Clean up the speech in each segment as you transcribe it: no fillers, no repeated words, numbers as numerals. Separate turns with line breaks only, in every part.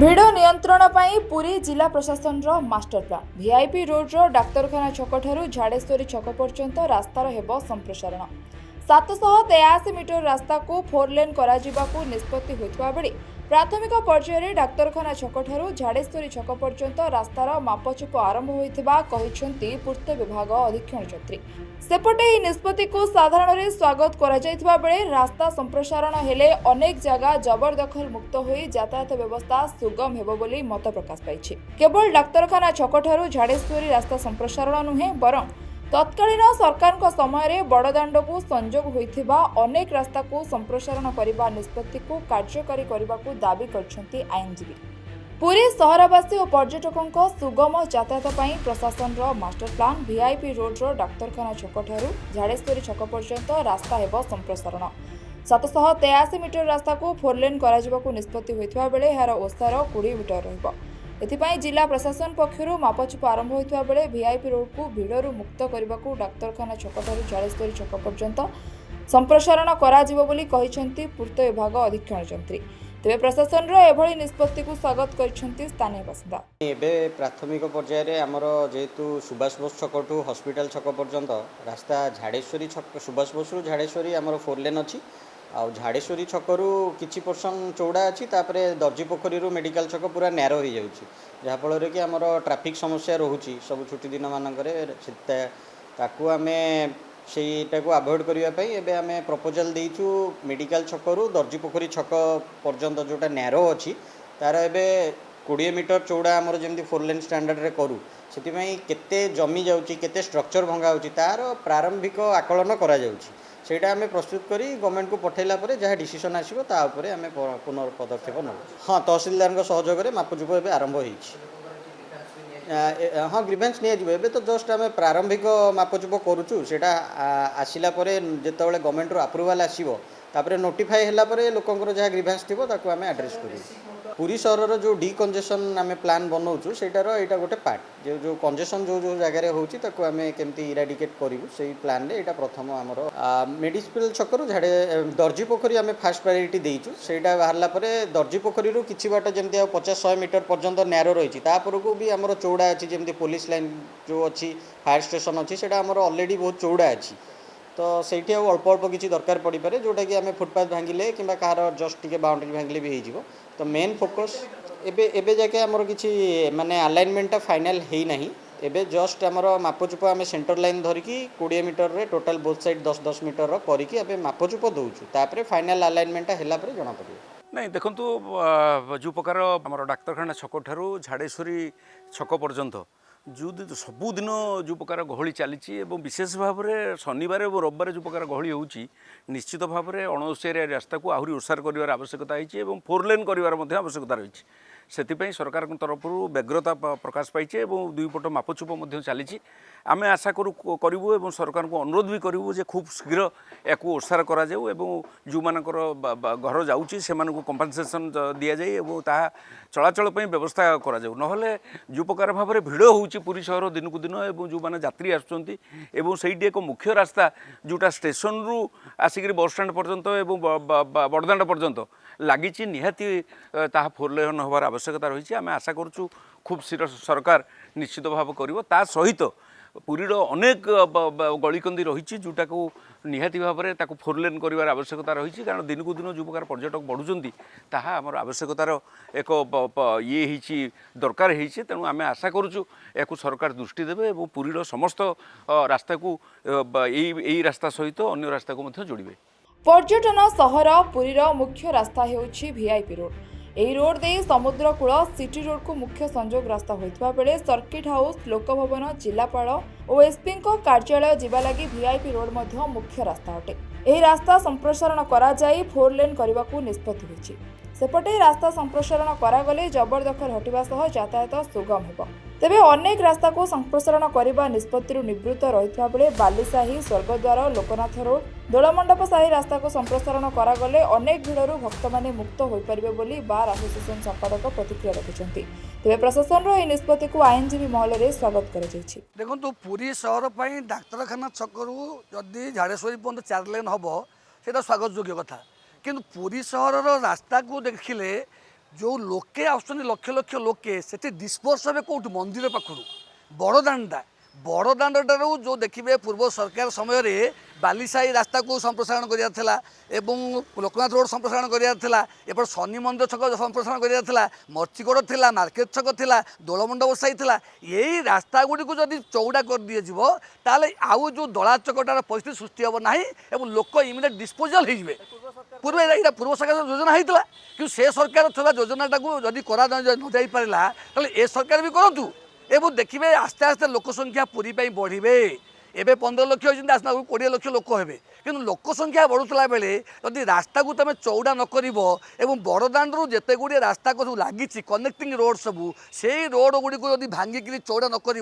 ଭିଡ଼ ନିୟନ୍ତ୍ରଣ ପାଇଁ ପୁରୀ ଜିଲ୍ଲା ପ୍ରଶାସନର ମାଷ୍ଟର ପ୍ଲାନ୍। ଭିଆଇପି ରୋଡ୍ର ଡାକ୍ତରଖାନା ଛକଠାରୁ ଝାଡ଼େଶ୍ୱରୀ ଛକ ପର୍ଯ୍ୟନ୍ତ ରାସ୍ତାର ହେବ ସମ୍ପ୍ରସାରଣ। 783 ମିଟର ରାସ୍ତାକୁ 4 ଲେନ୍ କରାଯିବାକୁ ନିଷ୍ପତ୍ତି ହୋଇଥିବା ବେଳେ ପ୍ରାଥମିକ ପର୍ଯ୍ୟାୟରେ ଡାକ୍ତରଖାନା ଛକଠାରୁ ଝାଡ଼େଶ୍ୱରୀ ଛକ ପର୍ଯ୍ୟନ୍ତ ରାସ୍ତାର ମାପଚୁପ ଆରମ୍ଭ ହୋଇଥିବା କହିଛନ୍ତି ପୂର୍ତ୍ତ ବିଭାଗ ଅଧୀକ୍ଷଣ ଯନ୍ତ୍ରୀ। ସେପଟେ ଏହି ନିଷ୍ପତ୍ତିକୁ ସାଧାରଣରେ ସ୍ୱାଗତ କରାଯାଇଥିବା ବେଳେ ରାସ୍ତା ସମ୍ପ୍ରସାରଣ ହେଲେ ଅନେକ ଜାଗା ଜବରଦଖଲ ମୁକ୍ତ ହୋଇ ଯାତାୟାତ ବ୍ୟବସ୍ଥା ସୁଗମ ହେବ ବୋଲି ମତ ପ୍ରକାଶ ପାଇଛି। କେବଳ ଡାକ୍ତରଖାନା ଛକଠାରୁ ଝାଡ଼େଶ୍ୱରୀ ରାସ୍ତା ସମ୍ପ୍ରସାରଣ ନୁହେଁ ବରଂ ତତ୍କାଳୀନ ସରକାରଙ୍କ ସମୟରେ ବଡ଼ଦାଣ୍ଡକୁ ସଂଯୋଗ ହୋଇଥିବା ଅନେକ ରାସ୍ତାକୁ ସମ୍ପ୍ରସାରଣ କରିବା ନିଷ୍ପତ୍ତିକୁ କାର୍ଯ୍ୟକାରୀ କରିବାକୁ ଦାବି କରିଛନ୍ତି ଆଇନଜୀବୀ। ପୁରୀ ସହରବାସୀ ଓ ପର୍ଯ୍ୟଟକଙ୍କ ସୁଗମ ଯାତାୟାତ ପାଇଁ ପ୍ରଶାସନର ମାଷ୍ଟର ପ୍ଲାନ୍। ଭିଆଇପି ରୋଡ୍ର ଡାକ୍ତରଖାନା ଛକଠାରୁ ଝାଡ଼େଶ୍ୱରୀ ଛକ ପର୍ଯ୍ୟନ୍ତ ରାସ୍ତା ହେବ ସମ୍ପ୍ରସାରଣ। 783 ମିଟର ରାସ୍ତାକୁ 4 ଲେନ୍ କରାଯିବାକୁ ନିଷ୍ପତ୍ତି ହୋଇଥିବା ବେଳେ ଏହାର ଓସାର 20 ମିଟର ରହିବ। ଏଥିପାଇଁ ଜିଲ୍ଲା ପ୍ରଶାସନ ପକ୍ଷରୁ ମାପଚୁପ ଆରମ୍ଭ ହୋଇଥିବା ବେଳେ ଭିଆଇପି ରୋଡ୍କୁ ଭିଡ଼ରୁ ମୁକ୍ତ କରିବାକୁ ଡାକ୍ତରଖାନା ଛକଠାରୁ ଝାଡ଼େଶ୍ୱରୀ ଛକ ପର୍ଯ୍ୟନ୍ତ ସମ୍ପ୍ରସାରଣ କରାଯିବ ବୋଲି କହିଛନ୍ତି ପୂର୍ତ୍ତ ବିଭାଗ ଅଧୀକ୍ଷଣ ଯନ୍ତ୍ରୀ। ତେବେ ପ୍ରଶାସନର ଏଭଳି ନିଷ୍ପତ୍ତିକୁ ସ୍ୱାଗତ କରିଛନ୍ତି ସ୍ଥାନୀୟ ବାସିନ୍ଦା।
ଏବେ ପ୍ରାଥମିକ ପର୍ଯ୍ୟାୟରେ ଆମର ଯେହେତୁ ସୁଭାଷ ବୋଷ ଛକଠୁ ହସ୍ପିଟାଲ ଛକ ପର୍ଯ୍ୟନ୍ତ ରାସ୍ତା ଝାଡ଼େଶ୍ୱରୀ ଛକ ସୁଭାଷ ବୋଷରୁ ଝାଡ଼େଶ୍ୱରୀ ଆମର 4 ଲେନ୍ ଅଛି। ଆଉ ଝାଡ଼େଶ୍ୱରୀ ଛକରୁ କିଛି ପର୍ସନ୍ ଚଉଡ଼ା ଅଛି, ତାପରେ ଦର୍ଜି ପୋଖରୀରୁ ମେଡ଼ିକାଲ ଛକ ପୁରା ନ୍ୟାରୋ ହୋଇଯାଉଛି, ଯାହାଫଳରେ କି ଆମର ଟ୍ରାଫିକ୍ ସମସ୍ୟା ରହୁଛି ସବୁ ଛୁଟି ଦିନମାନଙ୍କରେ। ତାକୁ ଆମେ ସେଇଟାକୁ ଆଭଏଡ଼ କରିବା ପାଇଁ ଏବେ ଆମେ ପ୍ରପୋଜାଲ୍ ଦେଇଛୁ ମେଡ଼ିକାଲ ଛକରୁ ଦର୍ଜି ପୋଖରୀ ଛକ ପର୍ଯ୍ୟନ୍ତ ଯେଉଁଟା ନ୍ୟାରୋ ଅଛି ତାର ଏବେ 20 ମିଟର ଚଉଡ଼ା ଆମର ଯେମିତି 4 ଲେନ୍ ଷ୍ଟାଣ୍ଡାର୍ଡ଼ରେ କରୁ, ସେଥିପାଇଁ କେତେ ଜମି ଯାଉଛି, କେତେ ଷ୍ଟ୍ରକ୍ଚର ଭଙ୍ଗା ହେଉଛି ତାର ପ୍ରାରମ୍ଭିକ ଆକଳନ କରାଯାଉଛି। ସେଇଟା ଆମେ ପ୍ରସ୍ତୁତ କରି ଗଭର୍ଣ୍ଣମେଣ୍ଟକୁ ପଠାଇଲା ପରେ ଯାହା ଡିସିସନ୍ ଆସିବ ତା ଉପରେ ଆମେ ପୁନଃ ପଦକ୍ଷେପ ନେବୁ। ହଁ, ତହସିଲଦାରଙ୍କ ସହଯୋଗରେ ମାପଚୁପ ଏବେ ଆରମ୍ଭ ହୋଇଛି। ହଁ, ଗ୍ରିଭାନ୍ସ ନିଆଯିବ। ଏବେ ତ ଜଷ୍ଟ ଆମେ ପ୍ରାରମ୍ଭିକ ମାପଚୁପ କରୁଛୁ, ସେଇଟା ଆସିଲା ପରେ ଯେତେବେଳେ ଗଭର୍ଣ୍ଣମେଣ୍ଟରୁ ଆପ୍ରୁଭାଲ୍ ଆସିବ ତାପରେ ନୋଟିଫାଏ ହେଲା ପରେ ଲୋକଙ୍କର ଯାହା ଗ୍ରିଭାନ୍ସ ଥିବ ତାକୁ ଆମେ ଆଡ୍ରେସ୍ କରିବୁ। ପୁରୀ ସହରର ଯେଉଁ ଡିକଞ୍ଜେସନ୍ ଆମେ ପ୍ଲାନ୍ ବନାଉଛୁ ସେଇଟାର ଏଇଟା ଗୋଟେ ପାର୍ଟ। ଯେଉଁ କଞ୍ଜେସନ୍ ଯେଉଁ ଜାଗାରେ ହେଉଛି ତାକୁ ଆମେ କେମିତି ଇରାଡିକେଟ୍ କରିବୁ ସେଇ ପ୍ଲାନ୍ରେ ଏଇଟା ପ୍ରଥମ ଆମର ମେଡ଼ିକାଲ ଛକରୁ ଦର୍ଜି ପୋଖରୀ ଆମେ ଫାଷ୍ଟ ପ୍ରାୟୋରିଟି ଦେଇଛୁ। ସେଇଟା ବାହାରିଲା ପରେ ଦର୍ଜି ପୋଖରୀରୁ କିଛି ବାଟ ଯେମିତି ଆଉ 50-100 ମିଟର ପର୍ଯ୍ୟନ୍ତ ନ୍ୟାରୋ ରହିଛି, ତାପରକୁ ବି ଆମର ଚଉଡ଼ା ଅଛି, ଯେମିତି ପୋଲିସ ଲାଇନ୍ ଯେଉଁ ଅଛି, ଫାୟାର ଷ୍ଟେସନ୍ ଅଛି, ସେଇଟା ଆମର ଅଲରେଡ଼ି ବହୁତ ଚଉଡ଼ା ଅଛି। ତ ସେଇଠି ଆଉ ଅଳ୍ପ ଅଳ୍ପ କିଛି ଦରକାର ପଡ଼ିପାରେ, ଯେଉଁଟାକି ଆମେ ଫୁଟପାଥ ଭାଙ୍ଗିଲେ କିମ୍ବା କାହାର ଜଷ୍ଟ ଟିକେ ବାଉଣ୍ଡରୀ ଭାଙ୍ଗିଲେ ବି ହେଇଯିବ। ତ ମେନ୍ ଫୋକସ୍ ଏବେ ଯାକେ ଆମର କିଛି ମାନେ ଆଲାଇନମେଣ୍ଟଟା ଫାଇନାଲ୍ ହେଇନାହିଁ। ଏବେ ଜଷ୍ଟ ଆମର ମାପଚୁପ ଆମେ ସେଣ୍ଟର ଲାଇନ୍ ଧରିକି 20 ମିଟରରେ ଟୋଟାଲ୍ ବୋଥ୍ ସାଇଡ଼୍ 10-10 ମିଟରର କରିକି ଏବେ ମାପଚୁପ ଦେଉଛୁ। ତାପରେ ଫାଇନାଲ୍ ଆଲାଇନମେଣ୍ଟଟା ହେଲା ପରେ ଜଣାପଡ଼ିବ।
ନାଇଁ ଦେଖନ୍ତୁ, ଯେଉଁ ପ୍ରକାର ଆମର ଡାକ୍ତରଖାନା ଛକଠାରୁ ଝାଡ଼େଶ୍ୱରୀ ଛକ ପର୍ଯ୍ୟନ୍ତ ସବୁଦିନ ଯେଉଁ ପ୍ରକାର ଗହଳି ଚାଲିଛି ଏବଂ ବିଶେଷ ଭାବରେ ଶନିବାର ଏବଂ ରବିବାର ଯେଉଁ ପ୍ରକାର ଗହଳି ହେଉଛି, ନିଶ୍ଚିତ ଭାବରେ ଅଣଓସାରିଆ ରାସ୍ତାକୁ ଆହୁରି ଓସାର କରିବାର ଆବଶ୍ୟକତା ହୋଇଛି ଏବଂ 4 ଲେନ୍ କରିବାର ମଧ୍ୟ ଆବଶ୍ୟକତା ରହିଛି। ସେଥିପାଇଁ ସରକାରଙ୍କ ତରଫରୁ ବ୍ୟଗ୍ରତା ପ୍ରକାଶ ପାଇଛି ଏବଂ 2 ପଟ ମାପଚୁପ ମଧ୍ୟ ଚାଲିଛି। ଆମେ ଆଶା କରିବୁ ଏବଂ ସରକାରଙ୍କୁ ଅନୁରୋଧ ବି କରିବୁ ଯେ ଖୁବ୍ ଶୀଘ୍ର ୟାକୁ ଓସାର କରାଯାଉ ଏବଂ ଯେଉଁମାନଙ୍କର ଘର ଯାଉଛି ସେମାନଙ୍କୁ କମ୍ପେନସେସନ୍ ଦିଆଯାଇ ଏବଂ ତାହା ଚଳାଚଳ ପାଇଁ ବ୍ୟବସ୍ଥା କରାଯାଉ। ନହେଲେ ଯେଉଁ ପ୍ରକାର ଭାବରେ ଭିଡ଼ ହେଉଛି ପୁରୀ ସହର ଦିନକୁ ଦିନ ଏବଂ ଯେଉଁମାନେ ଯାତ୍ରୀ ଆସୁଛନ୍ତି ଏବଂ ସେଇଠି ଏକ ମୁଖ୍ୟ ରାସ୍ତା ଯେଉଁଟା ଷ୍ଟେସନରୁ ଆସିକରି ବସ୍ଷ୍ଟାଣ୍ଡ ପର୍ଯ୍ୟନ୍ତ ଏବଂ ବଡ଼ଦାଣ୍ଡ ପର୍ଯ୍ୟନ୍ତ ଲାଗିଛି, ନିହାତି ତାହା 4 ଲେନ୍ ହେବାର ଆବଶ୍ୟକତା ରହିଛି। ଆମେ ଆଶା କରୁଛୁ ଖୁବ୍ ଶୀଘ୍ର ସରକାର ନିଶ୍ଚିତ ଭାବେ କରିବ। ତା ସହିତ ପୁରୀର ଅନେକ ଗଳିକନ୍ଦି ରହିଛି ଯେଉଁଟାକୁ ନିହାତି ଭାବରେ ତାକୁ 4 ଲେନ୍ କରିବାର ଆବଶ୍ୟକତା ରହିଛି, କାରଣ ଦିନକୁ ଦିନ ଯେଉଁ ପ୍ରକାର ପର୍ଯ୍ୟଟକ ବଢ଼ୁଛନ୍ତି ତାହା ଆମର ଆବଶ୍ୟକତାର ଏକ ହେଇଛି, ଦରକାର ହେଇଛି। ତେଣୁ ଆମେ ଆଶା କରୁଛୁ ଏହାକୁ ସରକାର ଦୃଷ୍ଟି ଦେବେ ଏବଂ ପୁରୀର ସମସ୍ତ ରାସ୍ତାକୁ ଏଇ ରାସ୍ତା ସହିତ ଅନ୍ୟ ରାସ୍ତାକୁ ମଧ୍ୟ ଯୋଡ଼ିବେ।
ପର୍ଯ୍ୟଟନ ସହର ପୁରୀର ମୁଖ୍ୟ ରାସ୍ତା ହେଉଛି ଭିଆଇପି ରୋଡ୍। ଏହି ରୋଡ୍ ଦେଇ ସମୁଦ୍ରକୂଳ ସିଟି ରୋଡ୍କୁ ମୁଖ୍ୟ ସଂଯୋଗ ରାସ୍ତା ହୋଇଥିବା ବେଳେ ସର୍କିଟ୍ ହାଉସ୍, ଲୋକଭବନ, ଜିଲ୍ଲାପାଳ ଓ ଏସ୍ପିଙ୍କ କାର୍ଯ୍ୟାଳୟ ଯିବା ଲାଗି ଭିଆଇପି ରୋଡ୍ ମଧ୍ୟ ମୁଖ୍ୟ ରାସ୍ତା ଅଟେ। ଏହି ରାସ୍ତା ସମ୍ପ୍ରସାରଣ କରାଯାଇ 4 ଲେନ୍ କରିବାକୁ ନିଷ୍ପତ୍ତି ହୋଇଛି। ସେପଟେ ରାସ୍ତା ସମ୍ପ୍ରସାରଣ କରାଗଲେ ଜବରଦଖଲ ହଟିବା ସହ ଯାତାୟାତ ସୁଗମ ହେବ। ତେବେ ଅନେକ ରାସ୍ତାକୁ ସମ୍ପ୍ରସାରଣ କରିବା ନିଷ୍ପତ୍ତିରୁ ନିବୃତ୍ତ ରହିଥିବା ବେଳେ ବାଲିସାହି, ସ୍ୱର୍ଗଦ୍ୱାର, ଲୋକନାଥ ରୋଡ୍, ଦୋଳମଣ୍ଡପ ସାହି ରାସ୍ତାକୁ ସମ୍ପ୍ରସାରଣ କରାଗଲେ ଅନେକ ଭିଡ଼ରୁ ଭକ୍ତମାନେ ମୁକ୍ତ ହୋଇପାରିବେ ବୋଲି ବାର୍ ଆସୋସିଏସନ୍ ସମ୍ପାଦକ ପ୍ରତିକ୍ରିୟା ରଖିଛନ୍ତି। ତେବେ ପ୍ରଶାସନର ଏହି ନିଷ୍ପତ୍ତିକୁ ଆଇନଜୀବୀ ମହଲରେ ସ୍ୱାଗତ କରାଯାଇଛି।
ଦେଖନ୍ତୁ, ପୁରୀ ସହର ପାଇଁ ଡାକ୍ତରଖାନା ଛକରୁ ଯଦି ଝାଡ଼େଶ୍ୱରୀ ପର୍ଯ୍ୟନ୍ତ 4 ଲେନ୍ ହେବ ସେଇଟା ସ୍ୱାଗତ ଯୋଗ୍ୟ କଥା। କିନ୍ତୁ ପୁରୀ ସହରର ରାସ୍ତାକୁ ଦେଖିଲେ जो लोके आसुଛନ୍ତି लक्ष लक्ष लोके सेठी डिस्पोज हे कौट मंदिर पाखु बड़दाण्डा बड़दाण्डारू जो देखिए पूर्व सरकार समय बालीसाही रास्ता को संप्रसारण कराला लोकनाथ रोड संप्रसारण कराला एपट शनि मंदिर छक संप्रसारण कराला मर्चिगड़ थिला मार्केट छक थिला दोलमंड बसाई थिला यही रास्ता गुड़ी को जब चौड़ा कर दिए ताले आउ जो दला चकटार परिस्थिति सृष्टि हम ना और लोक इमिडिएट डिस्पोजाल हो पूर्व यहाँ पूर्व सरकार योजना होता कि से सरकार था योजनाटा को जदि करा न जाई पारा ए सरकार भी करूँ एवं देखिए आस्ते आस्ते लोक संख्या पूरी बढ़े एवं 15 लक्ष होती आसना 20 लक्ष लोक हे कि लोक संख्या बढ़ुला बेले जदि रास्ता को तुम चौड़ा न कर बड़दाण्डू जिते गुड़े रास्ता को लगी कनेक्टिंग रोड सबू से रोड गुड़ी को जब भांगिकी चौड़ा न कर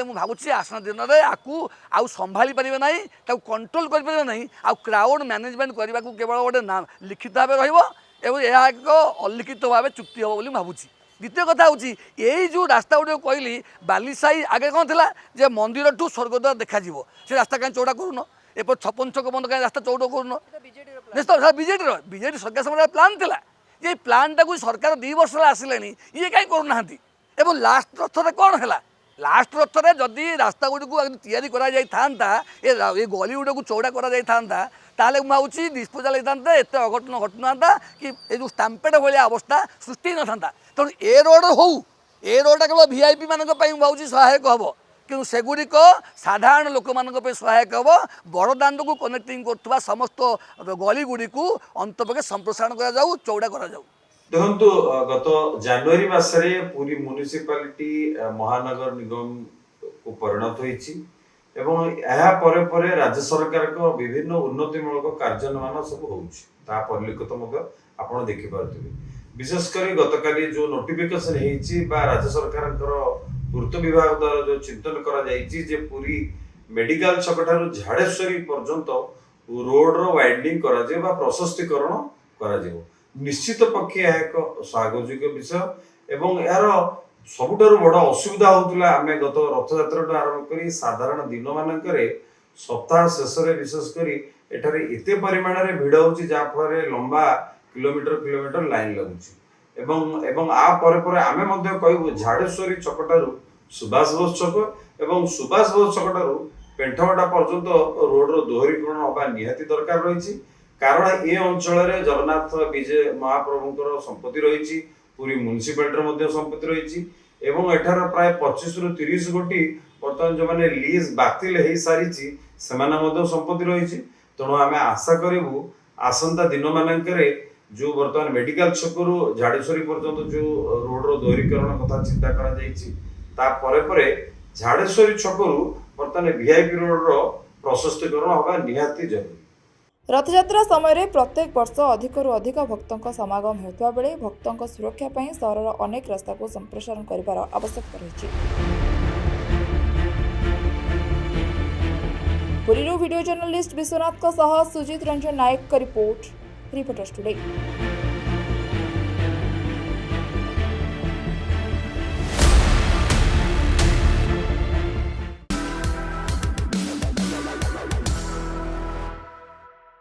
मुझे आसना दिन में आपको आउ संभाली पारे ना कंट्रोल करें ना आउ क्राउड मैनेजमेंट करने को केवल गोटे नाम लिखित भाव रहा एक अलिखित भाव चुक्ति हम बोली भावुँ द्वितीय कथा हूँ यही जो रास्ता गुड़ कहली बालीसाही आगे कौन था जे मंदिर ठू स्वर्गद्वार देखा से रास्ता कहीं चौड़ा करूँ एप 56 छक बंद कहीं रास्ता चौड़ा करूँ निश्चित बीजेडी सरकार समय प्लान था ये प्लानटा को सरकार 2 वर्ष आसिले ये कहीं करूना एवं लास्ट रथरे कौन है लास्ट रथरे जदि रास्ता गुड़ी को तैयारी था ये गली गुड़ को चौड़ा कर मुझे डिस्पोजाल होता एत अघटन घटना कि ये जो स्टाम्पेड भाया अवस्था सृष्टि न था तेणु ए रोड हो ए रोड केवल वीआईपी मानी सहायक हम कि सेगुड़िक साधारण लोक मान सहायक हम बड़दाण्ड को कनेक्टिंग कर समस्त गली गुड़ी को अंतपक्षे संप्रसारण करा चौड़ा करा
देखो गत जनवरी मासरे पूरी म्युनिसिपालिटी महानगर निगम को परिणत होइछि एवं यह परे परे राज्य सरकार को विभिन्न उन्नतिमूलक कार्यान्वयन सब होउछि ता परिलक्षित मध्य आपण देखि पारथिबे विशेषकर गतकाली जो नोटिफिकेशन हेछि बा राज्य सरकार पूर्त विभाग द्वारा जो चिंतन करा जाइछि जे पूरी मेडिकल छकठारु झाड़ेश्वरी पर्यंत रोड रो वाइडनिंग करा जे बा प्रशस्तीकरण करा जेबो निश्चित पक्षे यह एक स्वागतयोग्य विषय एवं यार सबुठारु बड़ असुविधा होता आम गत रथयात्रा आरंभ कर साधारण दिन मानक सप्ताह शेष विशेषकर एठारे एते परिमाण रे भिड़ होची जहाँफल लंबा किलोमीटर किलोमीटर लाइन लगुची एवं आ परे परे आमे मध्य कहबो झाड़ेश्वरी छकटारु सुभाष बोस छक एवं सुभाष बोस छकटारु पेंठवटा पर्यंत रोड रो दोहरीकरण होगा निहाती दरकार रही कारण ए अंचल जगन्नाथ विजय महाप्रभुंकर संपत्ति रही पूरी म्युनिसिपालिटी संपत्ति रही एवं एठार प्राय 25 रु 30 कोटी बर्तमान जो मैंने लीज बातिल हो सारी संपत्ति रही तेणु आम आशा करूँ आसंता दिन मानक जो बर्तमान मेडिकल छकरू झाड़ेश्वरी पर्यंत जो रोड रो दोहरीकरण कथा चिंता करा झाड़ेश्वरी छकरू बर्तमान वीआईपी रोड रो प्रशस्तीकरण होगा निहाती जरूरी।
रथयात्रा समय प्रत्येक वर्ष अधिकरू अधिक भक्तों समागम होता बेले भक्तों सुरक्षा पर सहर अनेक रास्ता को संप्रसारण कर आवश्यकता रही। पुरीरू वीडियो जर्नलिस्ट विश्वनाथ सुजीत रंजन नायक का रिपोर्ट रिपोर्टर्स टुडे।